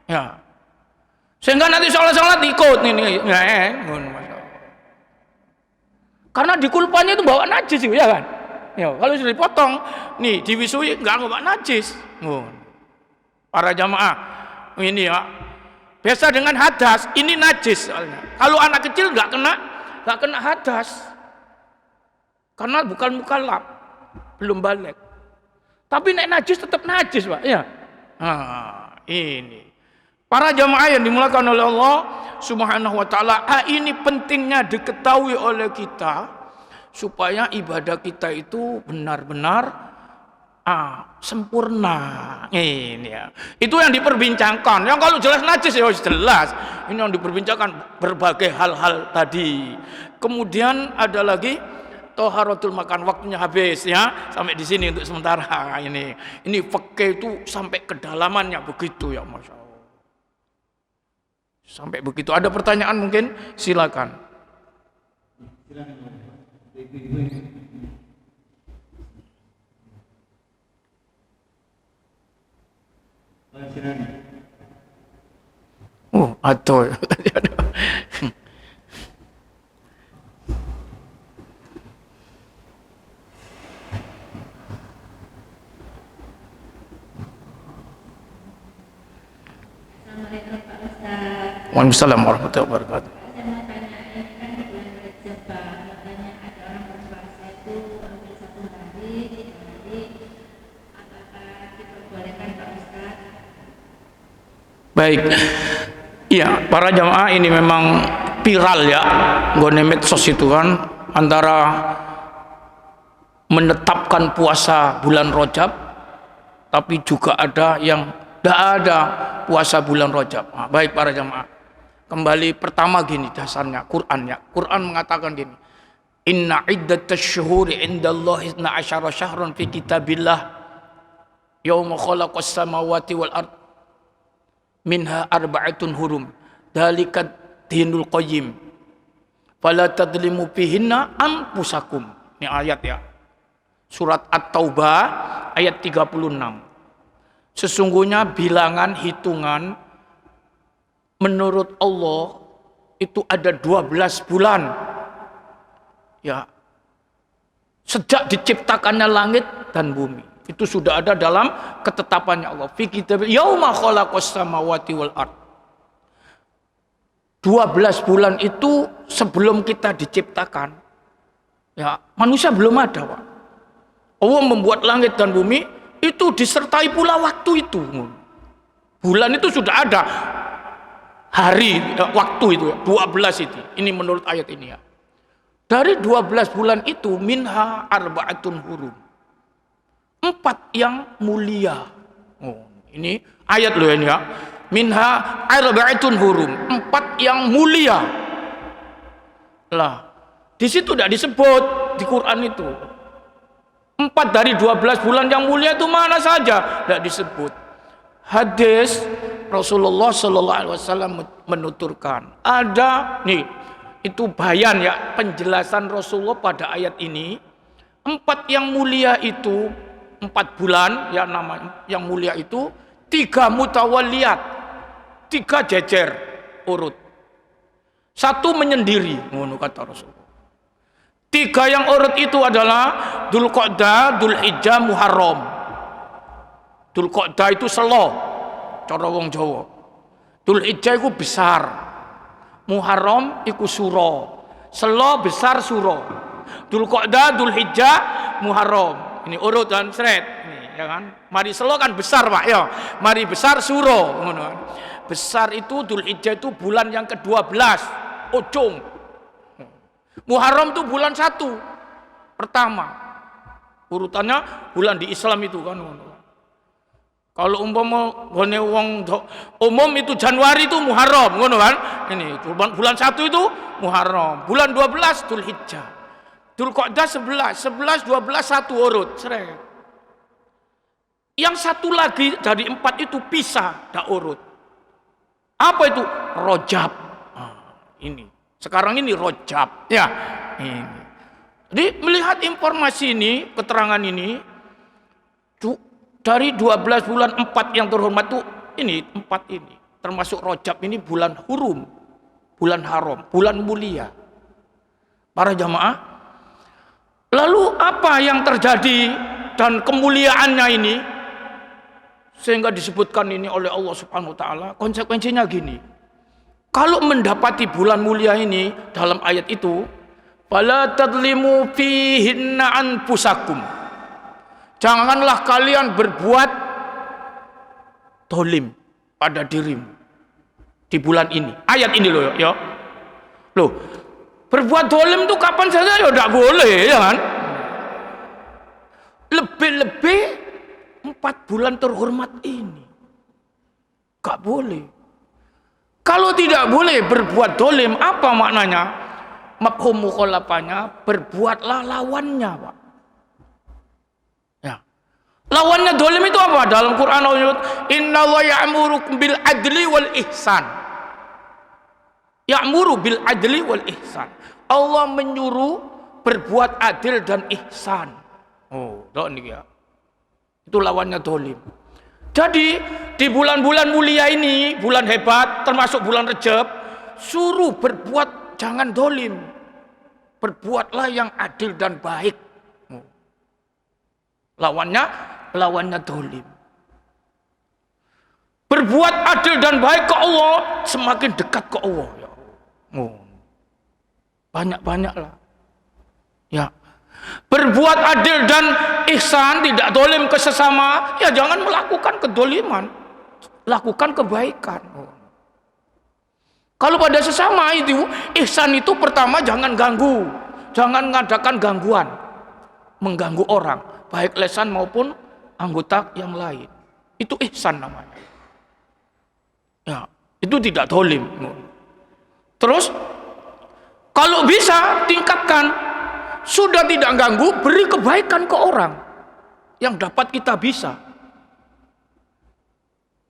Ya. Sehingga nanti sholat ikut ini. Karena di kulpanya itu bawa najis ya kan? Ya, kalau sudah dipotong, nih diwisui enggak bawa najis. Para jamaah ini ya. Biasa dengan hadas, ini najis soalnya. Kalau anak kecil enggak kena hadas. Karena bukan mukallaf, belum balik. Tapi nek najis tetap najis, Pak, ya. Ini. Para jamaah yang dimulakan oleh Allah Subhanahu wa taala, ini pentingnya diketahui oleh kita supaya ibadah kita itu benar-benar sempurna. Ini ya. Itu yang diperbincangkan. Yang kalau jelas najis ya jelas. Ini yang diperbincangkan berbagai hal-hal tadi. Kemudian ada lagi toharatul makan, waktunya habis ya. Sampai di sini untuk sementara ini. Ini fikih itu sampai kedalamannya begitu ya, Masya Allah. Sampai begitu. Ada pertanyaan mungkin? Silakan. Atau Assalamualaikum Pak Waalaikumsalam warahmatullahi wabarakatuh. Saya mau tanya, ini kan bulan Rajab, Pak. Makanya ada orang berpuasa itu ambil 1 hari, 3 hari. Apakah diperbolehkan, Pak Ustaz? Baik. Iya, para jamaah ini memang viral ya, nggone medsos itu kan, antara menetapkan puasa bulan Rajab, tapi juga ada yang tidak ada puasa bulan Rajab. Nah, baik para jamaah, kembali pertama gini dasarnya Quran ya. Quran mengatakan gini, Inna iddatash syuhuri indallahi 12 syahrun fi kitabillah yauma khalaqas samawati wal ard minha arba'atun hurum dzalika dinul qayyim fala tadlimu fihinna anfusakum. Ini ayat ya. Surat At-Taubah ayat 36. Sesungguhnya bilangan hitungan menurut Allah itu ada 12 bulan. Ya. Sejak diciptakannya langit dan bumi. Itu sudah ada dalam ketetapannya Allah. Fi kitab yauma khalaqas samawati wal ard. 12 bulan itu sebelum kita diciptakan. Ya, manusia belum ada, Pak. Allah membuat langit dan bumi itu disertai pula waktu itu. Bulan itu sudah ada. Hari, waktu itu, 12 itu. Ini menurut ayat ini ya. Dari 12 bulan itu minha arba'atun hurum. 4 yang mulia. Oh, ini ayat loh ini ya. Minha arba'atun hurum. 4 yang mulia. Lah, di situ tidak disebut di Quran itu. 4 dari 12 bulan yang mulia itu mana saja? Tidak disebut. Hadis Rasulullah Sallallahu Alaihi Wasallam menuturkan. Ada nih, itu bayan ya, penjelasan Rasulullah pada ayat ini. 4 yang mulia itu, 4 bulan ya namanya yang mulia itu, 3 mutawaliyat, 3 jejer urut. 1 menyendiri, ngono kata Rasulullah. 3 yang urut itu adalah Dzulqa'dah, Dzulhijjah, Muharram. Dzulqa'dah itu selo, cara wong Jawa. Dzulhijjah itu besar. Muharram iku suro. Selo besar suro. Dzulqa'dah, Dzulhijjah, Muharram. Ini urut dan seret. Ini, ya kan? Mari selo kan besar, Pak, ya. Mari besar suro, ngono kan. Besar itu Dzulhijjah itu bulan yang ke-12, ujung. Muharram itu bulan 1 pertama. Urutannya bulan di Islam itu kan. Kalau umpama gone wong umum itu Januari itu Muharram, ngono kan? Ini bulan 1 itu Muharram, bulan 12 Dzulhijjah. Dzulqa'dah 11, 12 1 urut, seret. Yang 1 lagi dari 4 itu pisah, dak urut. Apa itu? Rajab. Ini. Sekarang ini Rajab, ya. Ini. Jadi melihat informasi ini, keterangan ini, dari 12 bulan 4 yang terhormat itu, ini 4 ini, termasuk Rajab ini bulan hurum, bulan haram, bulan mulia. Para jamaah, lalu apa yang terjadi dan kemuliaannya ini, sehingga disebutkan ini oleh Allah Subhanahu Wa Taala? Konsekuensinya gini. Kalau mendapati bulan mulia ini dalam ayat itu, fala tadlimu fihinna anfusakum. Janganlah kalian berbuat dolim pada dirimu di bulan ini. Ayat ini loh ya. Loh, berbuat dolim itu kapan saja ya tidak boleh, ya kan? Lebih-lebih 4 bulan terhormat ini gak boleh. Kalau tidak boleh berbuat dolim, apa maknanya? Mafhum mukhalafahnya, berbuatlah lawannya, Pak. Ya. Lawannya dolim itu apa? Dalam Quran Allah, Inna wa ya'muru bil adli wal ihsan. Ya'muru bil adli wal ihsan. Allah menyuruh berbuat adil dan ihsan. Oh, ini ya. Itu lawannya dolim. Jadi di bulan-bulan mulia ini, bulan hebat, termasuk bulan Rajab, suruh berbuat jangan dolim, berbuatlah yang adil dan baik. Lawannya dolim. Berbuat adil dan baik ke Allah, semakin dekat ke Allah. Ya. Oh. Banyak-banyaklah. Ya. Berbuat adil dan ihsan, tidak dolim ke sesama, ya jangan melakukan kedoliman. Lakukan kebaikan. Oh. Kalau pada sesama itu, ihsan itu pertama jangan ganggu. Jangan ngadakan gangguan. Mengganggu orang, baik lesan maupun anggota yang lain. Itu ihsan namanya. Ya, itu tidak dolim. Terus, kalau bisa tingkatkan, sudah tidak ganggu, beri kebaikan ke orang yang dapat kita bisa.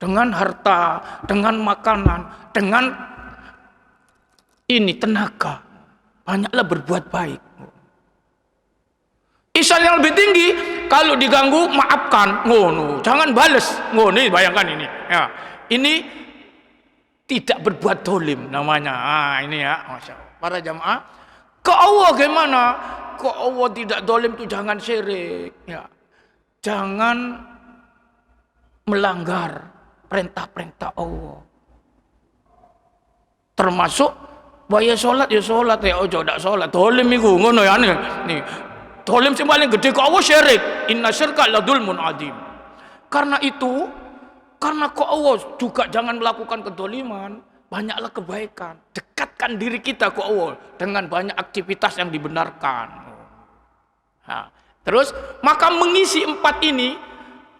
Dengan harta, dengan makanan, dengan ini tenaga, banyaklah berbuat baik. Ihsan yang lebih tinggi, kalau diganggu maafkan, ngono, jangan bales, ngono. Bayangkan ini, ya, ini tidak berbuat dolim namanya. Ini ya, masya Allah. Para jamaah, ke Allah gimana? Ke Allah tidak dolim itu jangan syirik, ya, jangan melanggar perintah-perintah Allah. Termasuk bahaya sholat ya sholat ya, ojo tidak sholat dolim itu, ngono ya nih. Dolim yang paling gede ke Allah syirik. Inna syirka la dzulmun adzim. Karena itu, karena ke Allah juga jangan melakukan kedoliman, banyaklah kebaikan. Dekatkan diri kita ke Allah dengan banyak aktivitas yang dibenarkan. Nah, terus maka mengisi 4 ini,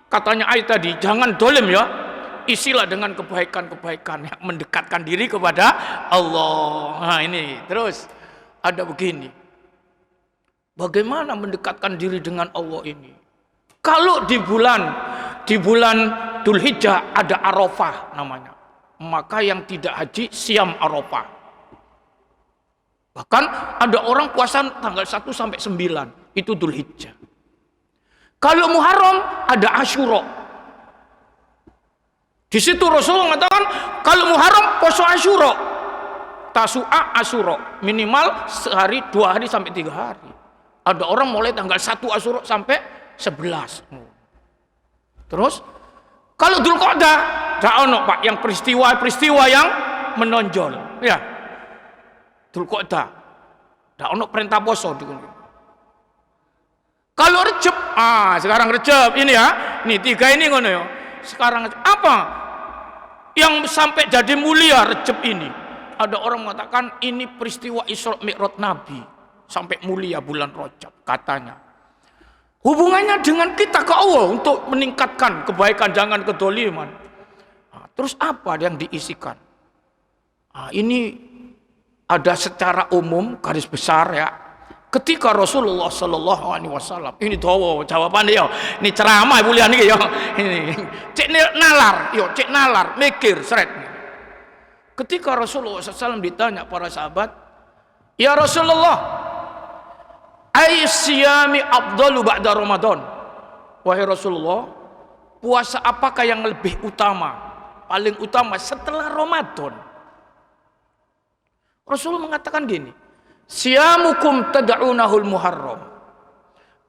katanya ayat tadi, jangan dolim ya. Isilah dengan kebaikan-kebaikan yang mendekatkan diri kepada Allah. Nah ini, terus ada begini. Bagaimana mendekatkan diri dengan Allah ini? Kalau di bulan Dzulhijjah ada Arafah namanya. Maka yang tidak haji siam Arafah. Bahkan ada orang puasa tanggal 1 sampai 9, itu Dzulhijjah. Kalau Muharram ada Asyura. Di situ Rasulullah mengatakan kalau Muharram puasa Asyura. Tasu'a Asyura, minimal sehari, 2 hari sampai 3 hari. Ada orang mulai tanggal 1 Asyura sampai 11. Terus kalau Dzulqa'dah, tidak ono Pak yang peristiwa yang menonjol. Ya, Dzulqa'dah, tidak ono perintah poso. Kalau Rejab, sekarang Rejab ini ya, ini 3 ini ngono ya. Sekarang apa yang sampai jadi mulia Rejab ini? Ada orang mengatakan ini peristiwa Isra Mi'raj Nabi. Sampai mulia bulan Rajab katanya. Hubungannya dengan kita ke Allah untuk meningkatkan kebaikan, jangan kedoliman. Terus apa yang diisikan? Ini ada secara umum garis besar ya. Ketika Rasulullah Sallallahu Alaihi Wasallam ini jawabannya ya. Ini ceramah mulia nih ya. Ini cek nalar, yo cek nalar, mikir seret. Ketika Rasulullah SAW ditanya para sahabat, ya Rasulullah, Siyami afdalu ba'da Ramadan. Wahai Rasulullah, puasa apakah yang lebih utama, paling utama setelah Ramadan? Rasulullah mengatakan gini, siyamukum tad'unahul muharram.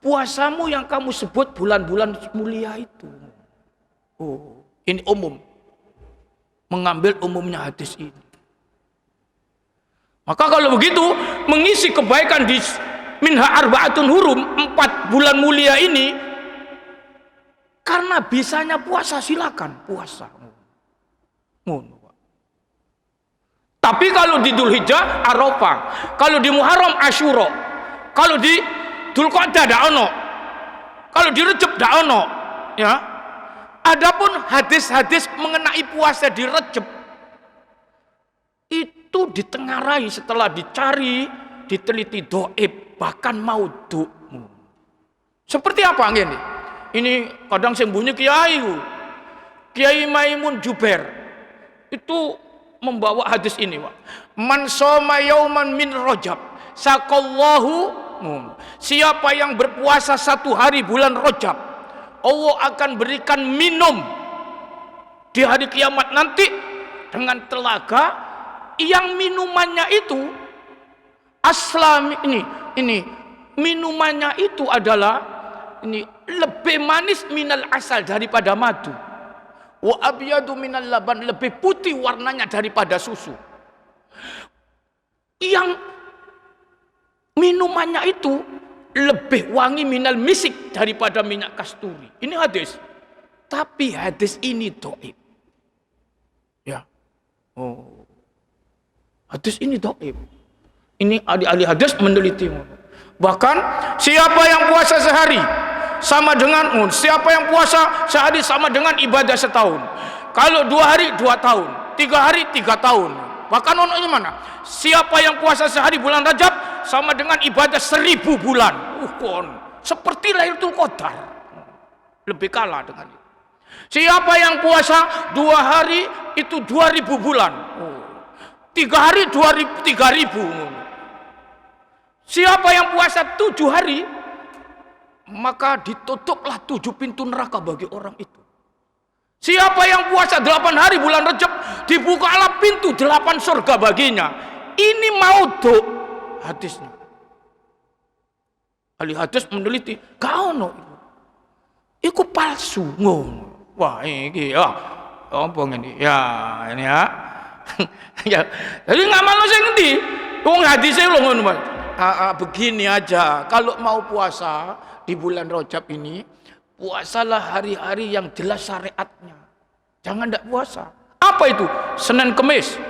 Puasamu yang kamu sebut bulan-bulan mulia itu. Oh, ini umum. Mengambil umumnya hadis ini. Maka kalau begitu, mengisi kebaikan di minha arba'atun hurum, 4 bulan mulia ini, karena bisanya puasa, silakan puasa. Tapi kalau di Dzulhijjah Arafah, kalau di Muharram Asyura, kalau di Dzulqa'dah tidak ono, kalau di Rejab tidak ono, ya. Adapun hadis-hadis mengenai puasa di Rejab itu ditengarai setelah dicari, diteliti doib, bahkan maudhu. Seperti apa ini? Ini kadang sembunyi Kiai Maimun Jubair itu membawa hadis ini, Pak. Man shoma yauman min Rajab saqallahu. Siapa yang berpuasa 1 hari bulan Rajab, Allah akan berikan minum di hari kiamat nanti dengan telaga yang minumannya itu aslam, ini minumannya itu adalah ini lebih manis minal asal, daripada madu. wa abyadu minal laban, lebih putih warnanya daripada susu. Yang minumannya itu lebih wangi minal misik daripada minyak kasturi. Ini hadis. Tapi hadis ini dhaif. Ya. Oh. Hadis ini dhaif. Ini ahli hadis meneliti. Bahkan siapa yang puasa sehari sama dengan siapa yang puasa sehari sama dengan ibadah setahun. Kalau 2 hari 2 tahun, 3 hari 3 tahun. Bahkan ono mana? Siapa yang puasa sehari bulan Rajab sama dengan ibadah 1000 bulan. Seperti Lailatul Qadar. Lebih kalah dengan itu. Siapa yang puasa 2 hari itu 2000 bulan. 3 hari 3000. Siapa yang puasa 7 hari, maka ditutuplah 7 pintu neraka bagi orang itu. Siapa yang puasa 8 hari bulan Rajab, dibukalah pintu 8 surga baginya. Ini maudhu hadisnya. Ahli hadis meneliti, kau no, itu palsu. Wah ini ya, apa ini? Ya ini ya. Ya, jadi ngamal lo sing ngendi? Wong hadise lho ngono, Mas. Begini aja, kalau mau puasa di bulan Rajab ini, puasalah hari-hari yang jelas syariatnya. Jangan tidak puasa. Apa itu? Senin Kemis.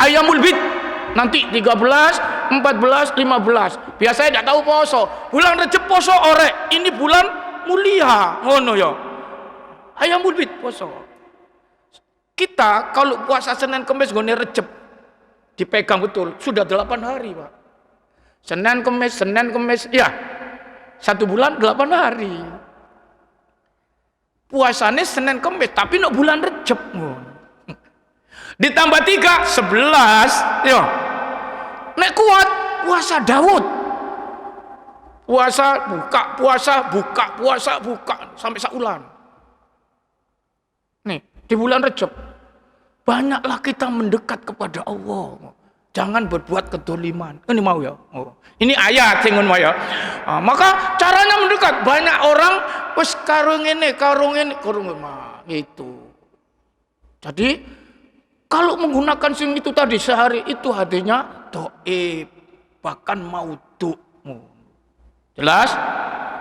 Ayamul Bid. Nanti 13, 14, 15. Biasanya tidak tahu poso. Bulan Rajab poso orek. Ini bulan mulia. Ngono ya. Ayamul Bid poso. Kita kalau puasa Senin Kemis gone Rajab dipegang betul. Sudah 8 hari, Pak. Senin Kemis. Ya. 1 bulan 8 hari. Puasanya Senin Kemis, tapi no bulan Rajab. Ditambah 3, 11. Ya. Nek kuat puasa Daud. Puasa buka sampai saulan. Nih, di bulan Rajab banyaklah kita mendekat kepada Allah. Jangan berbuat kedoliman. Ini mau ya. Ini ayat sing ngono ya. Maka caranya mendekat. Banyak orang wis karung ini itu. Jadi kalau menggunakan sing itu tadi sehari itu hadisnya dhaif, bahkan maudhu. Jelas?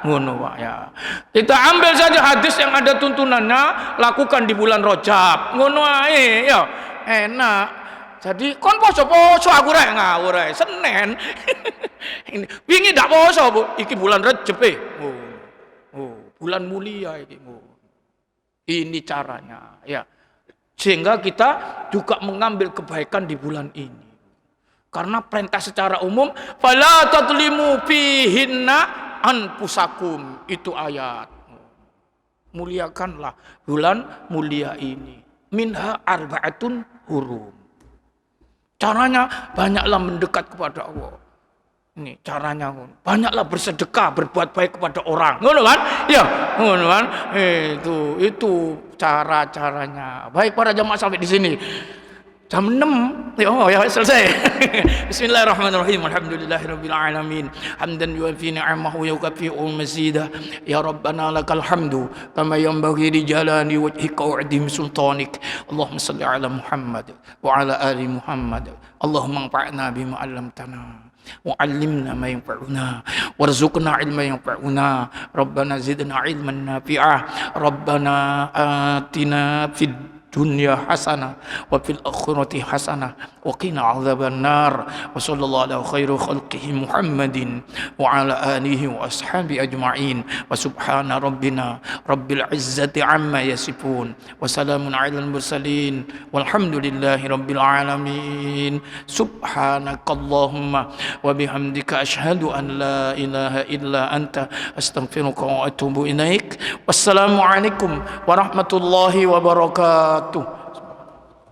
Ngono Pak ya. Kita ambil saja hadis yang ada tuntunannya, lakukan di bulan Rajab. Ngono ae ya. Enak. Jadi kon poso aku rek ngawur ae Senin. Ini wingi ndak poso, Bu. Iki bulan Rajab bulan mulia iki. Ini caranya ya. Sehingga kita juga mengambil kebaikan di bulan ini. Karena perintah secara umum fala tadlimu fihinna anfusakum, itu ayat. Muliakanlah bulan mulia ini. Minha arba'atun hurum. Caranya banyaklah mendekat kepada Allah. Ini caranya, banyaklah bersedekah, berbuat baik kepada orang. Ngono kan? Ya, ngono kan? Itu cara-caranya. Baik para jamaah sampai di sini. Jam 6 ya selesai. Bismillahirrahmanirrahim. Alhamdulillahirabbil alamin. Hamdan yuwafi ni'amahu wa yukafi'u mazidah. Ya Rabbana lakal hamdu kama yanbaghi li jalali wajhika wa 'azimi sultanik. Allahumma shalli ala Muhammad wa ala ali Muhammad. Allahumma anfa'na bima 'allamtana wa 'allimna ma yanfa'una warzuqna 'ilman yanfa'una. Rabbana zidna 'ilman nafi'ah. Rabbana atina fid dunya hasanah wa fil akhirati hasanah wa qina adzabannar. Wa sallallahu ala khairu khalqihi Muhammadin wa ala alihi wa ashabi ajma'in. Wa subhana rabbina rabbil izzati amma yasifun wa salamun alal mursalin walhamdulillahi rabbil alamin. Subhanakallahumma wa bihamdika asyhadu an la ilaha illa anta astaghfiruka wa atubu ilaik. Wassalamu alaikum warahmatullahi wabarakatuh.